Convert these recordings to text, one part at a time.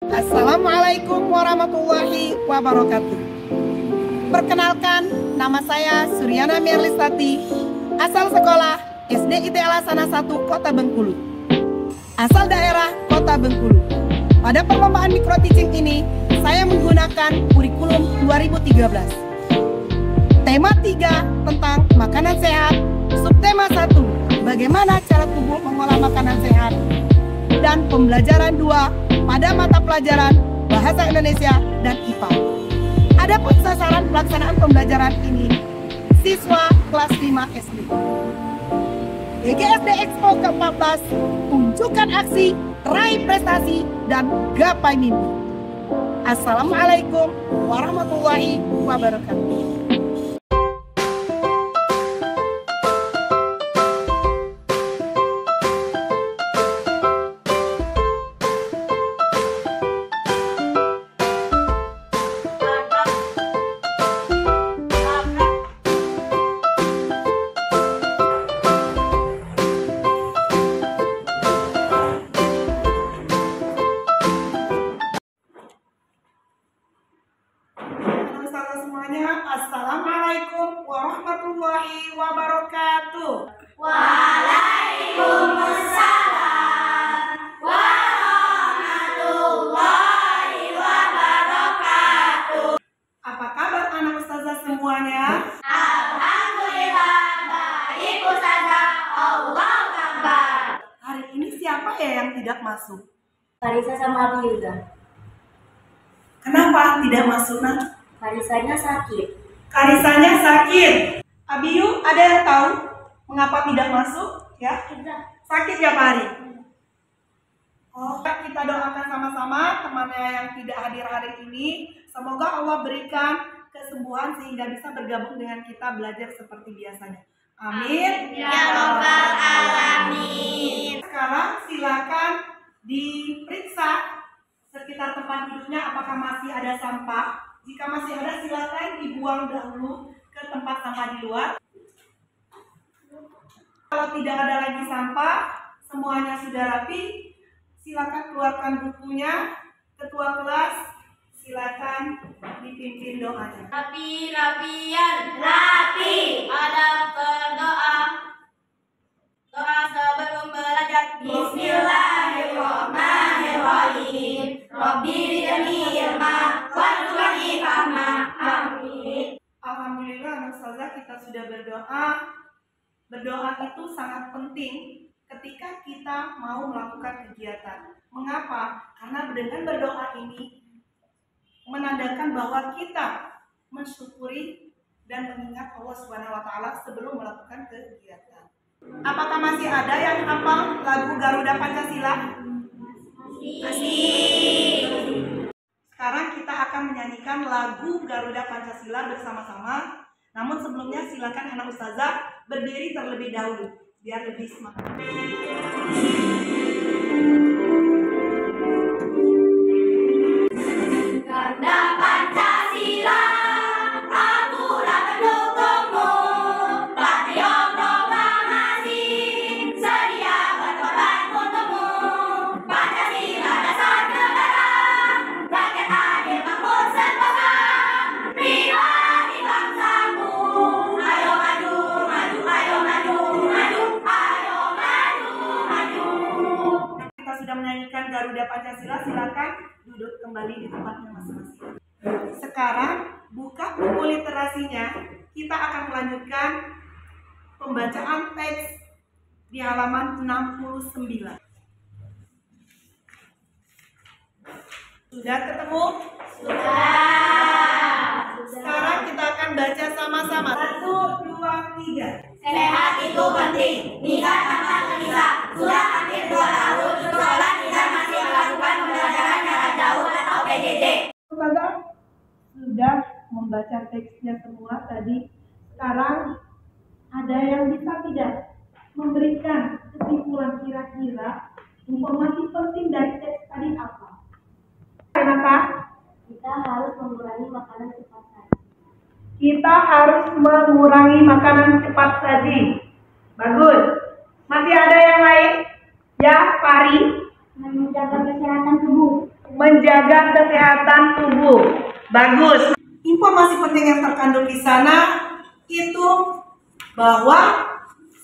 Assalamualaikum warahmatullahi wabarakatuh. Perkenalkan, nama saya Suryana Merlistati, asal sekolah SD IT Alasana 1 Kota Bengkulu, asal daerah Kota Bengkulu. Pada perlombaan micro teaching ini, saya menggunakan kurikulum 2013. Tema 3 tentang makanan sehat, subtema 1, bagaimana cara tubuh mengolah makanan sehat, dan pembelajaran 2 pada mata pelajaran Bahasa Indonesia dan IPA. Adapun sasaran pelaksanaan pembelajaran ini, siswa kelas 5 SD. GGSD Expo ke-14, tunjukkan aksi, raih prestasi, dan gapai mimpi. Assalamualaikum warahmatullahi wabarakatuh. Semuanya, assalamualaikum warahmatullahi wabarakatuh. Waalaikumsalam warahmatullahi wabarakatuh. Apa kabar anak ustazah semuanya? Alhamdulillah baik ustazah. Allahu Akbar. Hari ini siapa ya yang tidak masuk? Farisa sama Abi Yuda. Kenapa tidak masuk, Nak? Farisanya sakit. Karisanya sakit. Abiyu, ada yang tahu mengapa tidak masuk? Ya, sakit ya Pak Ari? Oh, kita doakan sama-sama temannya yang tidak hadir hari ini. Semoga Allah berikan kesembuhan sehingga bisa bergabung dengan kita belajar seperti biasanya. Amin. Ya Rabbal Alamin. Sekarang silakan diperiksa sekitar tempat duduknya apakah masih ada sampah. Jika masih ada, silakan dibuang dahulu ke tempat sampah di luar. Kalau tidak ada lagi sampah, semuanya sudah rapi, silakan keluarkan bukunya. Ketua kelas, silakan dipimpin doanya. Rapi-rapian, rapi. Adab berdoa. Doa sebelum belajar. Bismillahirrahmanirrahim. Rabbi zidni ilma warzuqni fahma. Amin. Alhamdulillah, anak ustazah, kita sudah berdoa. Berdoa itu sangat penting ketika kita mau melakukan kegiatan. Mengapa? Karena dengan berdoa ini menandakan bahwa kita mensyukuri dan mengingat Allah SWT sebelum melakukan kegiatan. Apakah masih ada yang hafal lagu Garuda Pancasila? Masih. Sekarang kita akan menyanyikan lagu Garuda Pancasila bersama-sama. Namun sebelumnya silakan anak ustazah berdiri terlebih dahulu biar lebih semangat. Garuda Pancasila, akulah pendukungmu. Patriot proklamasi, sedia berkorban untukmu. Pancasila dasar negara, rakyat adil makmur sentosa. Pribadi bangsaku, ayo maju, maju, ayo maju, maju, ayo maju, maju. Kita sudah menyanyikan Garuda Pancasila, silakan duduk kembali di tempatnya masing-masing. Sekarang buka buku literasinya. Kita akan melanjutkan pembacaan teks di halaman 69. Sudah ketemu? Sudah. Sekarang kita akan baca sama-sama. 1, 2, 3. Sehat itu penting, niat akan bisa. Sudah hampir 2 tahun sekolah kita masih melakukan pembelajaran jarak jauh atau PJJ. Ustazah sudah membaca teksnya semua tadi. Sekarang ada yang bisa tidak memberikan kesimpulan kira-kira informasi penting dari teks tadi apa? Kenapa? Kita harus mengurangi makanan cepat saji. Kita harus mengurangi makanan cepat saji. Bagus. Masih ada yang lain? Ya, Pari. Menjaga kesehatan tubuh. menjaga kesehatan tubuh. Bagus. Informasi penting yang terkandung di sana itu bahwa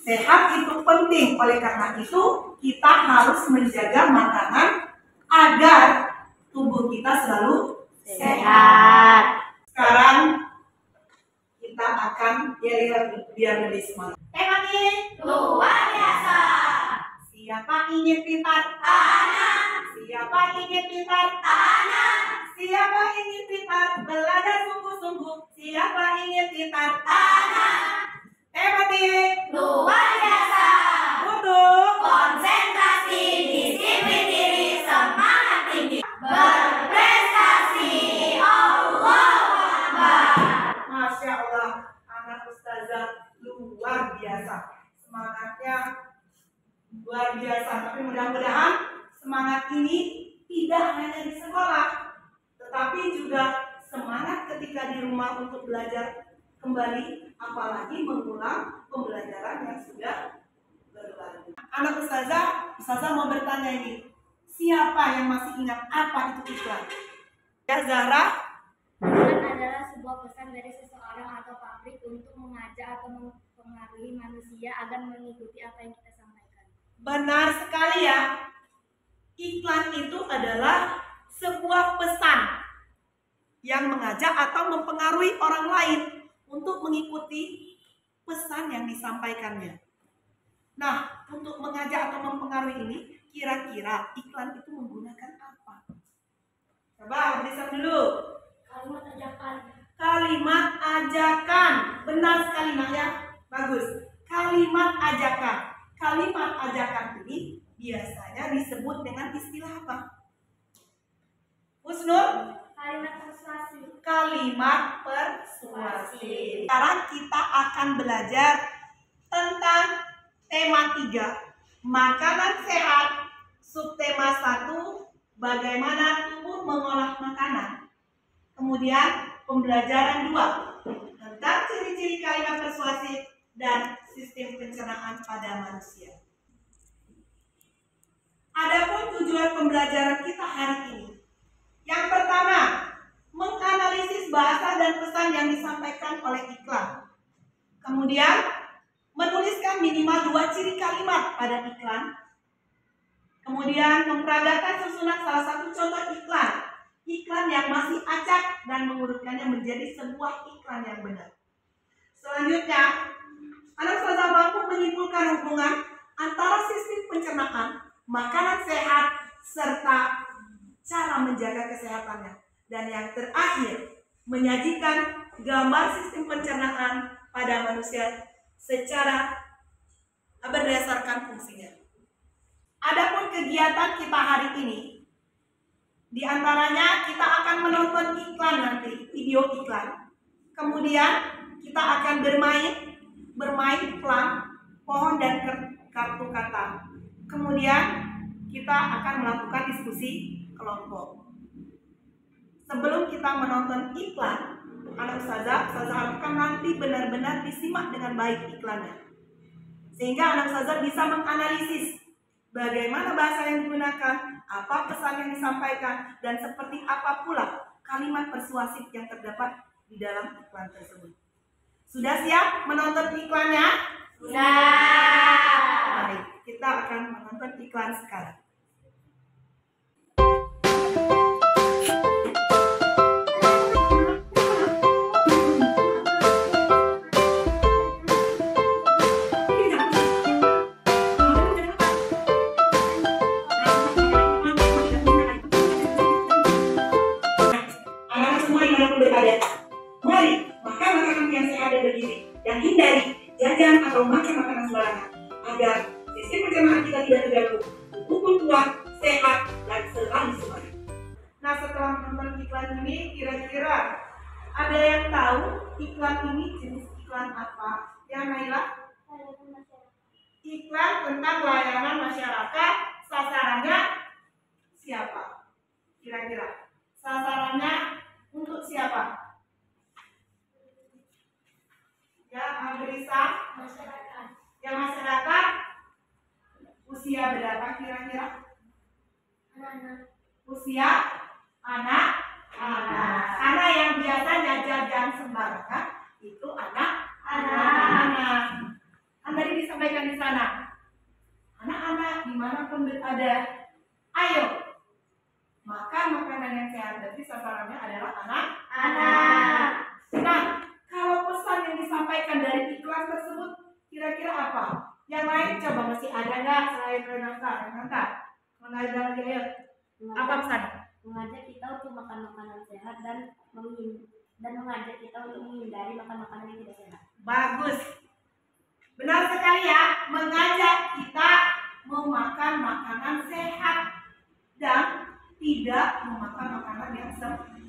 sehat itu penting. Oleh karena itu, kita harus menjaga makanan agar tubuh kita selalu sehat. Sekarang kita akan biar lebih semangat. Tema ini Luar biasa. siapa ingin pintar? Anak. Siapa ingin pintar? Anak. Siapa ingin pintar? Belajar sungguh-sungguh. Siapa ingin pintar? Anak. Tema ini Luar biasa. untuk Konsentrasi, disiplin diri, semangat tinggi, berprestasi. Allahu Akbar. Masya Allah, anak ustazah luar biasa. Semangatnya luar biasa. Tapi mudah-mudahan semangat ini tidak hanya di sekolah, tetapi juga semangat ketika di rumah untuk belajar kembali, apalagi mengulang pembelajaran yang sudah berlalu. Anak ustazah mau bertanya ini, siapa yang masih ingat apa itu iklan? Ya Zahra? Iklan adalah sebuah pesan dari seseorang atau pabrik untuk mengajak atau mempengaruhi manusia agar mengikuti apa yang kita sampaikan. Benar sekali ya. Iklan itu adalah sebuah pesan yang mengajak atau mempengaruhi orang lain untuk mengikuti pesan yang disampaikannya. Nah, untuk mengajak atau mempengaruhi ini, kira-kira iklan itu menggunakan apa? Coba tulisan dulu. Kalimat ajakan. Kalimat ajakan. Benar sekali Nak ya. Bagus. Kalimat ajakan. Kalimat ajakan ini biasanya disebut dengan istilah apa? Husnul? Kalimat persuasi. Kalimat persuasi. Sekarang kita akan belajar tentang tema 3, makanan sehat. Subtema 1, bagaimana tubuh mengolah makanan. Kemudian pembelajaran 2 tentang ciri-ciri kalimat persuasif dan sistem pencernaan pada manusia. Adapun tujuan pembelajaran kita hari ini. Yang pertama, menganalisis bahasa dan pesan yang disampaikan oleh iklan. Kemudian, menuliskan minimal 2 ciri kalimat pada iklan. Kemudian, memperagakan susunan salah satu contoh iklan. Iklan yang masih acak dan mengurutkannya menjadi sebuah iklan yang benar. Selanjutnya, anak ustazah mampu menyimpulkan hubungan antara sistem pencernaan, makanan sehat, serta cara menjaga kesehatannya. Dan yang terakhir, menyajikan gambar sistem pencernaan pada manusia secara berdasarkan fungsinya. Adapun kegiatan kita hari ini, di antaranya kita akan menonton iklan nanti, video iklan. Kemudian kita akan bermain pelang, pohon dan kartu kata. Kemudian kita akan melakukan diskusi kelompok. Sebelum kita menonton iklan, anak ustazah harapkan nanti benar-benar disimak dengan baik iklannya. Sehingga anak ustazah bisa menganalisis bagaimana bahasa yang digunakan, apa pesan yang disampaikan, dan seperti apa pula kalimat persuasif yang terdapat di dalam iklan tersebut. Sudah siap menonton iklannya? Sudah. Baik, kita akan menonton iklan sekarang. Mari makan makanan yang sehat dan bergizi dan hindari jajan atau makan makanan sembarangan agar sistem pencernaan kita tidak terganggu, tubuh pun kuat, sehat dan selalu semangat. Nah, setelah menonton iklan ini, kira-kira ada yang tahu iklan ini jenis iklan apa? Ya Naila? Iklan tentang layanan masyarakat. Sasarannya siapa? Kira-kira sasarannya untuk siapa? Ya, Agrisa, Masyarakat. yang masyarakat usia berapa kira-kira? Anak-anak. usia anak-anak. Karena yang biasanya jajan sembarangan itu anak-anak. Kan tadi disampaikan di sana. Anak-anak dimanapun berada, ayo makan makanan yang sehat. Berarti sasarannya adalah anak-anak. Nah, kalau pesan yang disampaikan dari iklan tersebut kira-kira apa? Yang lain coba masih ada nggak selain Renata? Renata, mengajar lagi ayo. Apa pesan? Mengajak kita untuk makan makanan sehat dan mengajak kita untuk menghindari makan makanan yang tidak sehat. Bagus. Benar sekali ya, mengajak kita memakan makanan sehat dan tidak memakan makanan yang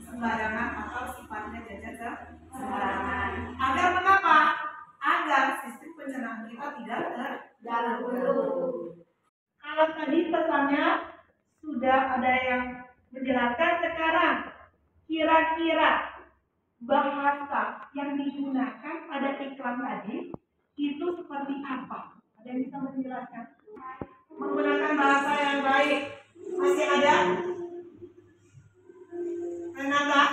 sembarangan atau sifatnya jajan sembarangan. Agar mengapa? Agar sistem pencernaan kita tidak terganggu. Kalau tadi pesannya sudah ada yang menjelaskan, sekarang kira-kira bahasa yang digunakan pada iklan tadi itu seperti apa? Ada yang bisa menjelaskan? Menggunakan bahasa yang baik. Masih ada? Renata?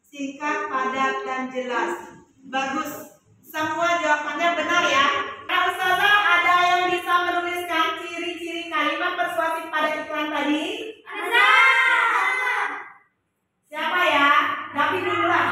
Singkat, padat, dan jelas. Bagus. Semua jawabannya benar ya. Nah, Ustazah, ada yang bisa menuliskan ciri-ciri kalimat persuasif pada iklan tadi? Ada. Siapa ya? Davi dulu lah.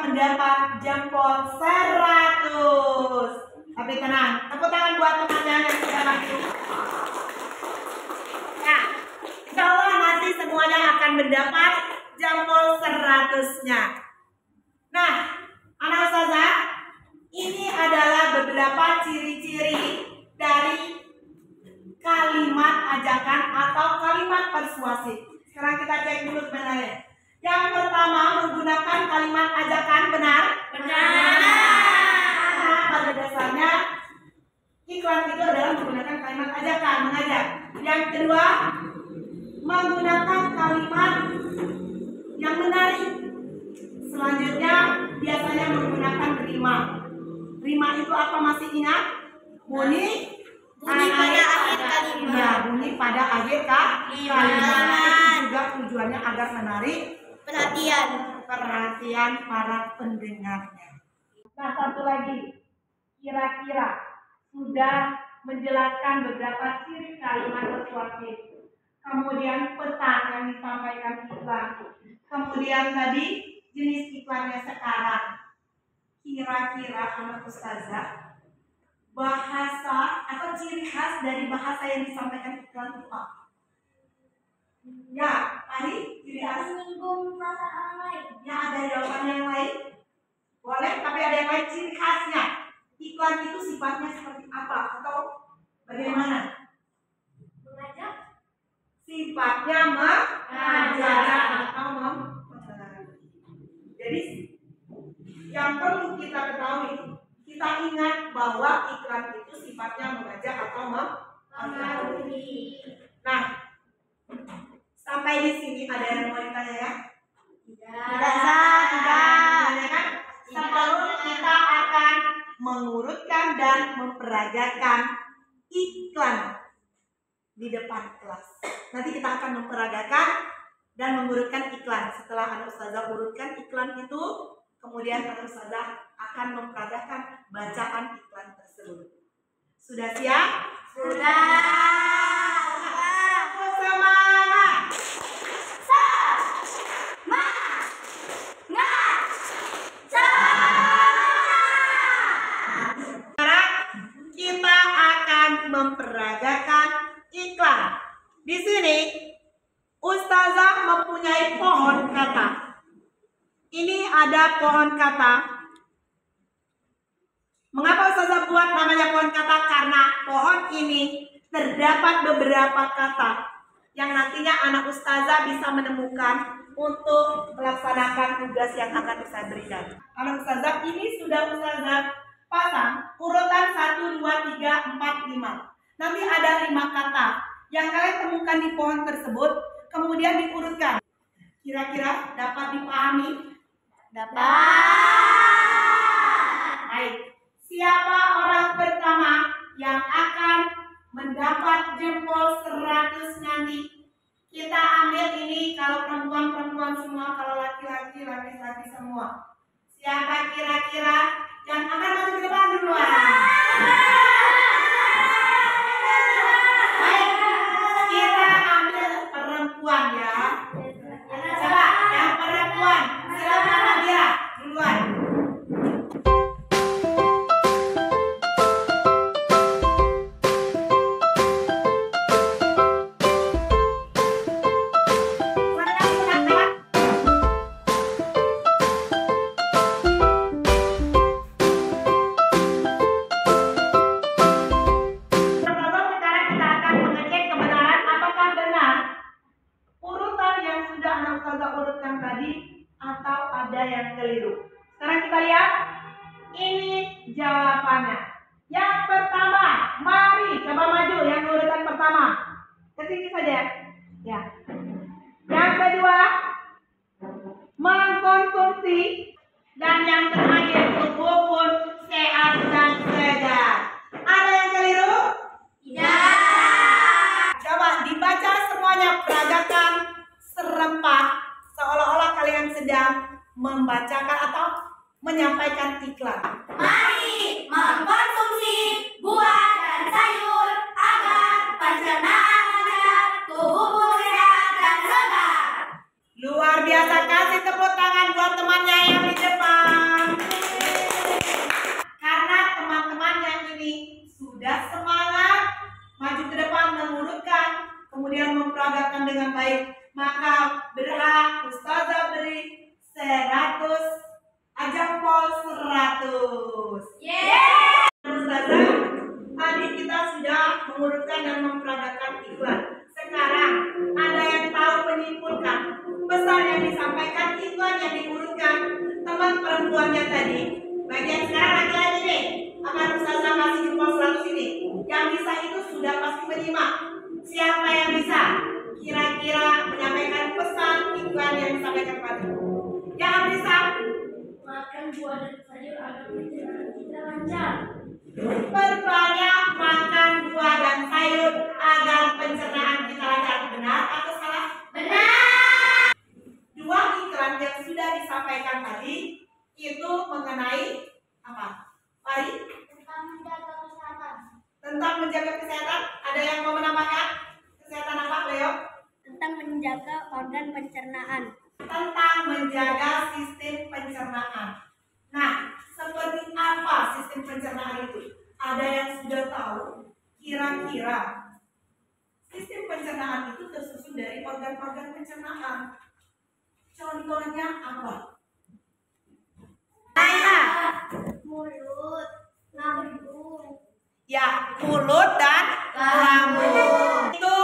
Mendapat jempol 100. Tapi tenang, tepuk tangan buat temannya yang sudah maju. Ya, insya Allah nanti semuanya akan mendapat jempol 100-nya. Nah, anak ustazah, ini adalah beberapa ciri-ciri dari kalimat ajakan atau kalimat persuasif. Sekarang kita cek dulu sebenarnya. Yang pertama, menggunakan kalimat ajakan benar? Benar. Nah, pada dasarnya iklan itu adalah menggunakan kalimat ajakan, mengajak. Yang kedua, menggunakan kalimat yang menarik. Selanjutnya, biasanya menggunakan rima. Rima itu apa, masih ingat? Bunyi pada akhir kalimat. Ya, bunyi pada akhir kalimat. Itu juga tujuannya agar menarik perhatian para pendengarnya. Nah, satu lagi, kira-kira sudah menjelaskan beberapa ciri kalimat persuasif, kemudian pesan yang disampaikan iklan, kemudian tadi jenis iklannya sekarang. Kira-kira anak ustazah, bahasa atau ciri khas dari bahasa yang disampaikan iklan itu apa? Ya, tadi ciri khas Menyinggung perasaan orang lain. Ya, ada jawaban yang lain? Boleh, tapi ada yang lain ciri khasnya. Iklan itu sifatnya seperti apa atau bagaimana? Mengajak. Sifatnya mengajak atau mempengaruhi. Jadi yang perlu kita ketahui, kita ingat bahwa iklan itu sifatnya mengajak atau mempengaruhi. Nah, sampai di sini ada yang mau ditanya ya? Tidak. Sebelum kita akan mengurutkan dan memperagakan iklan di depan kelas. Nanti kita akan memperagakan dan mengurutkan iklan. Setelah anak ustazah urutkan iklan itu, kemudian anak ustazah akan memperagakan bacaan iklan tersebut. Sudah siap? Sudah. Semangat! Sekarang kita akan memperagakan iklan. Di sini mempunyai pohon kata. Ini ada pohon kata. Mengapa Ustazah buat namanya pohon kata? Karena pohon ini terdapat beberapa kata yang nantinya anak Ustazah bisa menemukan untuk melaksanakan tugas yang akan Ustazah berikan. Anak Ustazah, ini sudah Ustazah pasang urutan 1, 2, 3, 4, 5. Nanti ada 5 kata yang kalian temukan di pohon tersebut, kemudian diurutkan. Kira-kira dapat dipahami? Dapat. Baik. Siapa orang pertama yang akan mendapat jempol 100 nanti? Kita ambil ini kalau perempuan semua, kalau laki-laki semua. Siapa kira-kira yang akan maju ke depan duluan? Baik, kita ambil perempuan ya. Coba yang perempuan, silakan Nadia duluan. Sekarang kita lihat, ini jawabannya. Yang pertama, mari coba maju yang urutan pertama. Ke sini saja. Ya. Yang kedua, mengkonsumsi. Dan yang terakhir, tubuh pun sehat dan segar. Ada yang keliru? Tidak. Coba dibaca semuanya, peragakan serempak seolah-olah kalian sedang membacakan atau menyampaikan iklan. Mari mengkonsumsi buah dan sayur agar pencernaan lancar, tubuhmu sehat dan segar. Luar biasa, kasih tepuk tangan buat temannya yang di depan. Karena teman-temannya ini sudah semangat maju ke depan mengurutkan, kemudian memperagakan dengan baik, maka berhak Ustazah beri 100 jempol 100. Yeay! Ustazah, tadi kita sudah mengurutkan dan memperagakan iklan. Sekarang ada yang tahu menyimpulkan pesan yang disampaikan iklan yang diurutkan teman perempuannya tadi. Bagian sekarang laki-laki nih akan Ustazah kasih jempol 100 ini. Yang bisa itu sudah pasti menyimak. Siapa yang bisa kira-kira menyampaikan pesan iklan yang disampaikan tadi? Yang bisa Makan buah dan sayur agar pencernaan kita lancar. Perbanyak makan buah dan sayur agar pencernaan kita lancar. Benar atau salah? Benar. Dua iklan yang sudah disampaikan tadi itu mengenai apa? Mari. Tentang menjaga kesehatan. Tentang menjaga kesehatan. Ada yang mau menambahkan? Kesehatan apa, Leo? Tentang menjaga organ pencernaan. Tentang menjaga sistem pencernaan. Nah, seperti apa sistem pencernaan itu? Ada yang sudah tahu? Kira-kira sistem pencernaan itu tersusun dari organ-organ pencernaan. Contohnya apa? Mulut, lambung. Ya, mulut dan lambung. Itu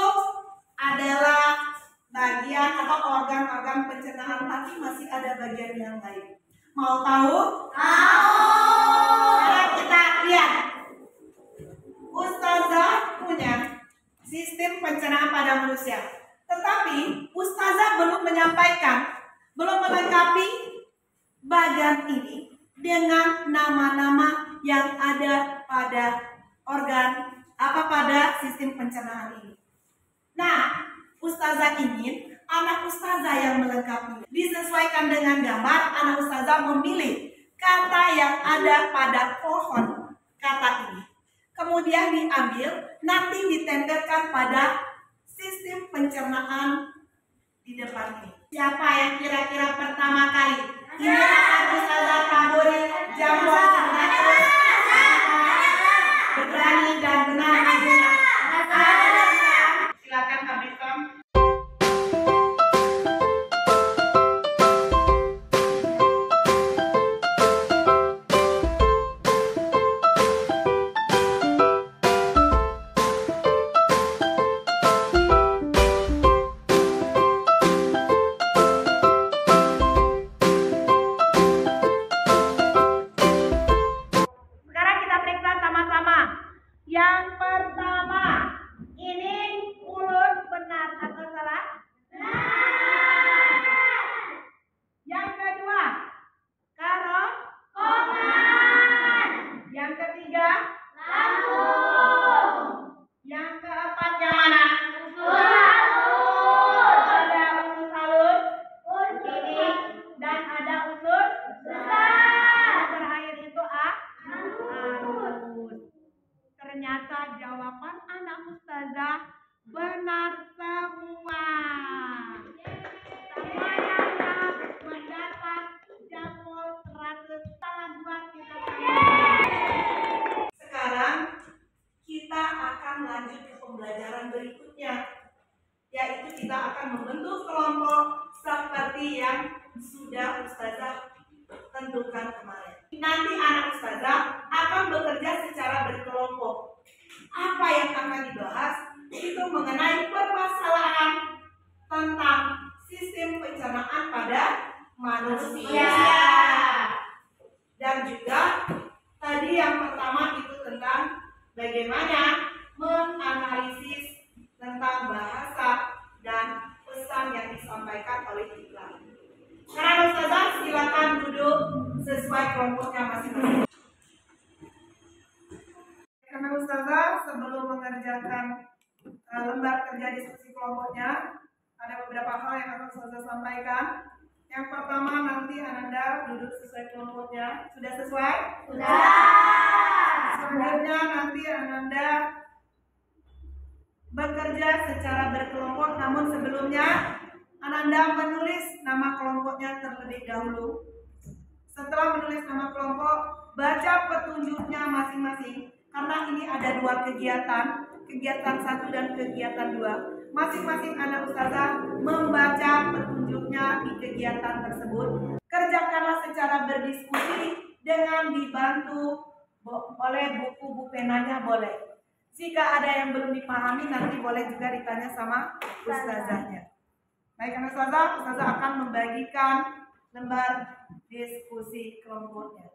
adalah bagian atau organ-organ pencernaan, tapi masih ada bagian yang lain. Mau tahu? Sekarang kita lihat. Ustazah punya sistem pencernaan pada manusia. Tetapi Ustazah belum menyampaikan, belum melengkapi bagian ini dengan nama-nama yang ada pada organ pada sistem pencernaan ini. Nah, Ustazah ingin anak Ustazah yang melengkapi. Disesuaikan dengan gambar, anak Ustazah memilih kata yang ada pada pohon kata ini. Kemudian diambil, nanti ditempelkan pada sistem pencernaan di depan ini. Siapa yang kira-kira pertama kali? Ini akan Ustazah taburi jambol 100. Berani dan benar majunya. Silakan Kak Briton. kelompok seperti yang sudah Ustazah tentukan kemarin. Nanti anak Ustazah akan bekerja secara berkelompok. Apa yang akan dibahas itu mengenai permasalahan tentang sistem pencernaan pada manusia. Dan juga tadi yang pertama itu tentang bagaimana menganalisis tentang bahasa dan pesan yang disampaikan oleh iklan. Sekarang Ustazah silakan duduk sesuai kelompoknya masing-masing. Karena Ustazah sebelum mengerjakan lembar kerja diskusi kelompoknya, ada beberapa hal yang akan Ustazah sampaikan. Yang pertama, nanti Ananda duduk sesuai kelompoknya. Sudah sesuai? Sudah. Selanjutnya nanti Ananda bekerja secara berkelompok, namun sebelumnya Ananda menulis nama kelompoknya terlebih dahulu. Setelah menulis nama kelompok, baca petunjuknya masing-masing. Karena ini ada dua kegiatan, kegiatan 1 dan kegiatan 2. Masing-masing anak Ustazah membaca petunjuknya di kegiatan tersebut. Kerjakanlah secara berdiskusi dengan dibantu oleh buku penanya boleh. Jika ada yang belum dipahami nanti boleh juga ditanya sama Ustazahnya. Baik anak Ustazah akan membagikan lembar diskusi kelompoknya.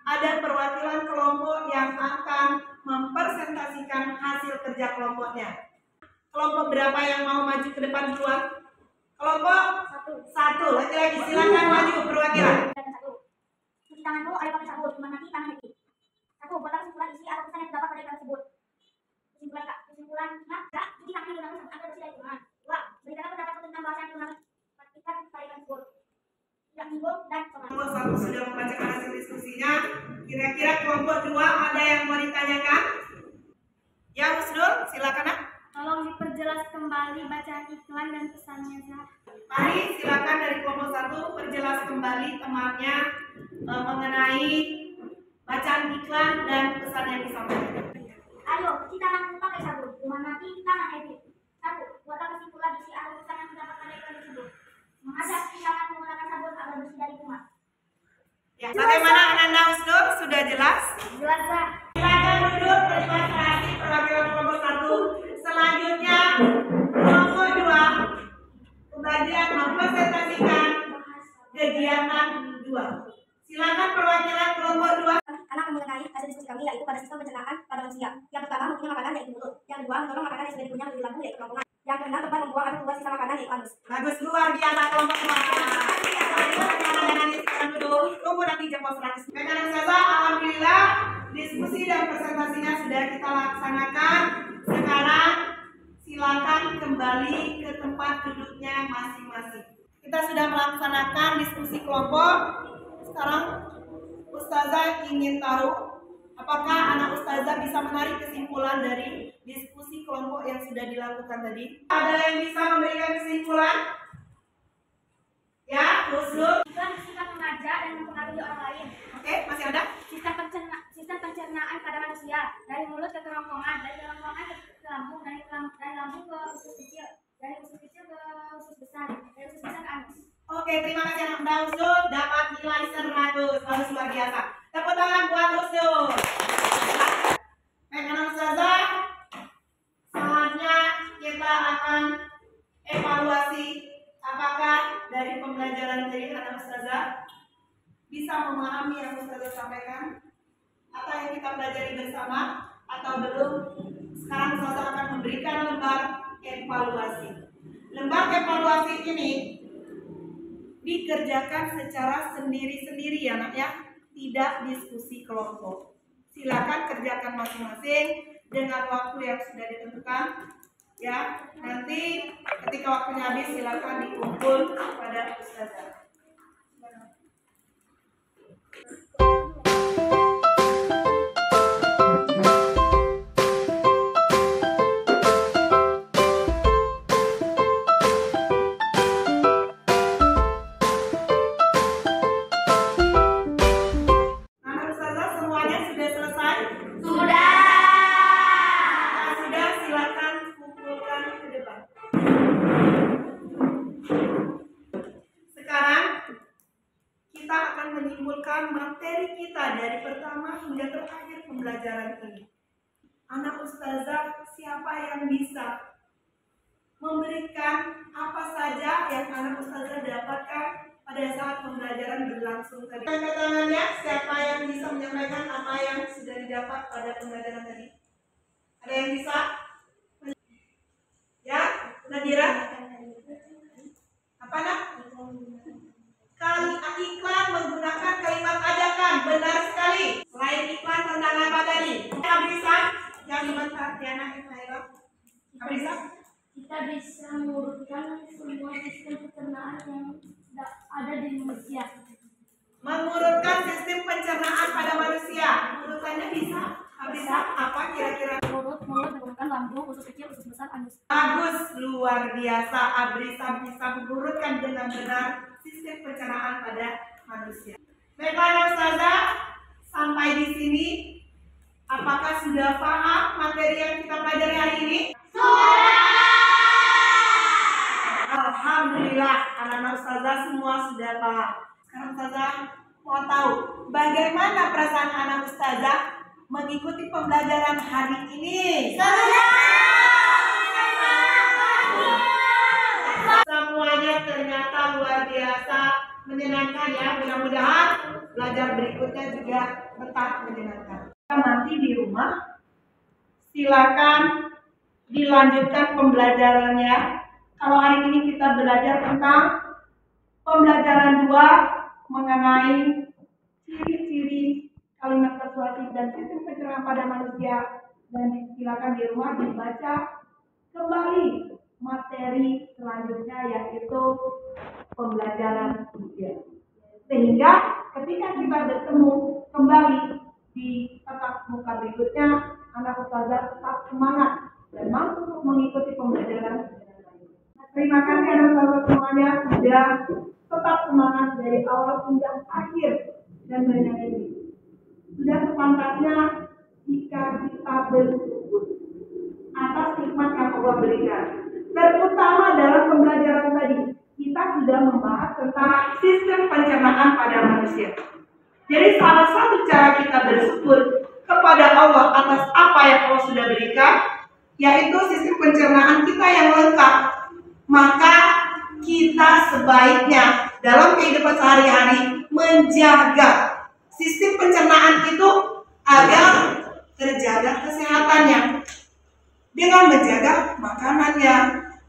Ada perwakilan kelompok yang akan mempresentasikan hasil kerja kelompoknya. Kelompok berapa yang mau maju ke depan duluan? Kelompok 1. Laki-laki silakan maju perwakilan. Cuci tangan dulu, ayo pakai sabun. Mandi tangan lagi. 1. Buat kesimpulan isi atau pesan yang terdapat pada iklan tersebut. Kesimpulan kak. Kesimpulan nak. Cuci tangan dulu langsung ada bersih dari tangan. 2. Berikan pendapat tentang bahasa yang telah praktikkan pada iklan tersebut. Tidak menyinggung dan Kelompok 1 sudah membacakan hasil diskusinya. Kira-kira kelompok 2 ada yang mau ditanyakan? Ya, Husnul, silakan nak. tolong diperjelas kembali bacaan iklan dan pesannya, Zah. Mari silakan dari kelompok 1 perjelas kembali temannya mengenai bacaan iklan dan pesan yang disampaikan. Ayo, cuci tangan pakai sabun. Mandi tangan habit. 1. Buatlah kesimpulan isi atau pesan yang terdapat pada iklan tersebut. Mengajak silakan menggunakan sabun agar bersih dari kuman. Ya, bagaimana Ananda Husnul? Sudah jelas? Jelas, Zah. Silakan duduk. Terima kasih perwakilan kelompok 1. Selanjutnya kelompok 2 kemudian mempresentasikan kegiatan 2. Silakan perwakilan kelompok 2. Anak mengenai hasil diskusi kami yaitu pada sistem pencernaan pada manusia. Yang pertama, mempunyai makanan yaitu mulut. Yang kedua, mendorong makanan yang sudah dipunya menuju lambung yaitu kerongkongan. Yang keenam, tempat membuang atau membuat sisa makanan yaitu anus. Bagus, luar biasa kelompok 2. Tunggu nanti jam 100. Rekan-rekan Ustazah, alhamdulillah diskusi dan presentasinya sudah kita laksanakan. Sekarang silakan kembali ke tempat duduknya masing-masing. Kita sudah melaksanakan diskusi kelompok. Sekarang Ustazah ingin tahu apakah anak Ustazah bisa menarik kesimpulan dari diskusi kelompok yang sudah dilakukan tadi. Ada yang bisa memberikan kesimpulan? Ya, Husnul. Iklan bersikap Oke, terima kasih anak muda Husnul, dapat nilai 100. Bagus, luar biasa. Tepuk tangan buat Husnul. Baik anak ustazah, saatnya kita akan evaluasi apakah dari pembelajaran tadi anak ustazah bisa memahami yang ustazah sampaikan atau yang kita pelajari bersama atau belum. Sekarang ustazah akan memberikan lembar evaluasi. Lembar evaluasi ini dikerjakan secara sendiri-sendiri ya nak ya, tidak diskusi kelompok. Silakan kerjakan masing-masing dengan waktu yang sudah ditentukan ya. Nanti ketika waktunya habis silakan dikumpul pada ustazah. Menyimpulkan materi kita dari pertama hingga terakhir pembelajaran ini. Anak ustazah siapa yang bisa memberikan apa saja yang anak ustazah dapatkan pada saat pembelajaran berlangsung tadi. Angkat tangannya, siapa yang bisa menyampaikan apa yang sudah didapat pada pembelajaran tadi? Ada yang bisa? Ya, Nadira? Apa nak? Iklan menggunakan kalimat ajakan, benar sekali. Selain iklan tentang apa tadi? Bisa yang dibentak Diana Ismail. Bisa? Kita bisa mengurutkan semua sistem pencernaan yang ada di manusia. Mengurutkan sistem pencernaan pada manusia. Urutannya bisa? Bisa? Apa kira-kira? Mulut mengurutkan lambung, usus kecil, usus besar, anus. Bagus, luar biasa. Abrisa bisa mengurutkan dengan benar sistem pencernaan pada manusia. Baiklah ustazah, sampai di sini apakah sudah paham materi yang kita pelajari hari ini? Sudah. Alhamdulillah, anak-anak ustazah semua sudah paham. Sekarang ustazah mau tahu bagaimana perasaan anak ustazah mengikuti pembelajaran hari ini? Semuanya ternyata luar biasa menyenangkan ya. Mudah-mudahan belajar berikutnya juga tetap menyenangkan. Nanti di rumah silakan dilanjutkan pembelajarannya. Kalau hari ini kita belajar tentang pembelajaran 2 mengenai ciri-ciri kalimat persuasif dan sistem pencernaan pada manusia, dan silakan di rumah dibaca kembali materi selanjutnya yaitu pembelajaran 3. Sehingga ketika kita bertemu kembali di tatap muka berikutnya, anak ustazah tetap semangat dan mampu untuk mengikuti pembelajaran dengan baik. Terima kasih anak ustazah semuanya sudah tetap semangat dari awal hingga akhir dan menyanyi. Sudah sepantasnya jika kita bersyukur atas nikmat yang Allah berikan. Terutama dalam pembelajaran tadi, kita sudah membahas tentang sistem pencernaan pada manusia. Jadi salah satu cara kita bersyukur kepada Allah atas apa yang Allah sudah berikan, yaitu sistem pencernaan kita yang lengkap. Maka kita sebaiknya dalam kehidupan sehari-hari menjaga sistem pencernaan itu agar terjaga kesehatannya. Dengan menjaga makanannya,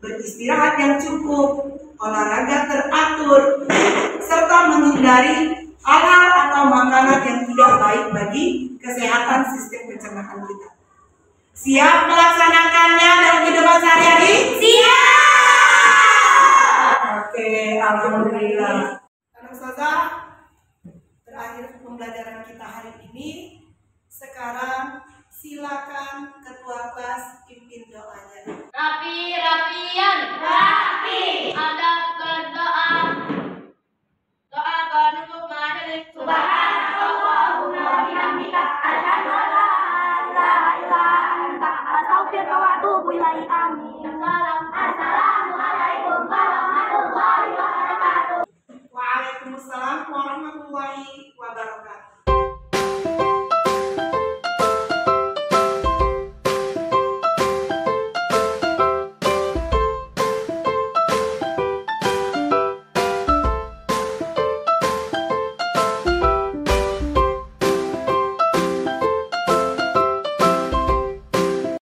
beristirahat yang cukup, olahraga teratur, serta menghindari hal-hal atau makanan yang tidak baik bagi kesehatan sistem pencernaan kita. Siap melaksanakannya dalam kehidupan sehari-hari? Siap. Oke, alhamdulillah. Anak ustazah, terakhir pembelajaran kita hari ini. Sekarang silakan ketua kelas pimpin doanya. Rapi-rapian. Rapi. Ada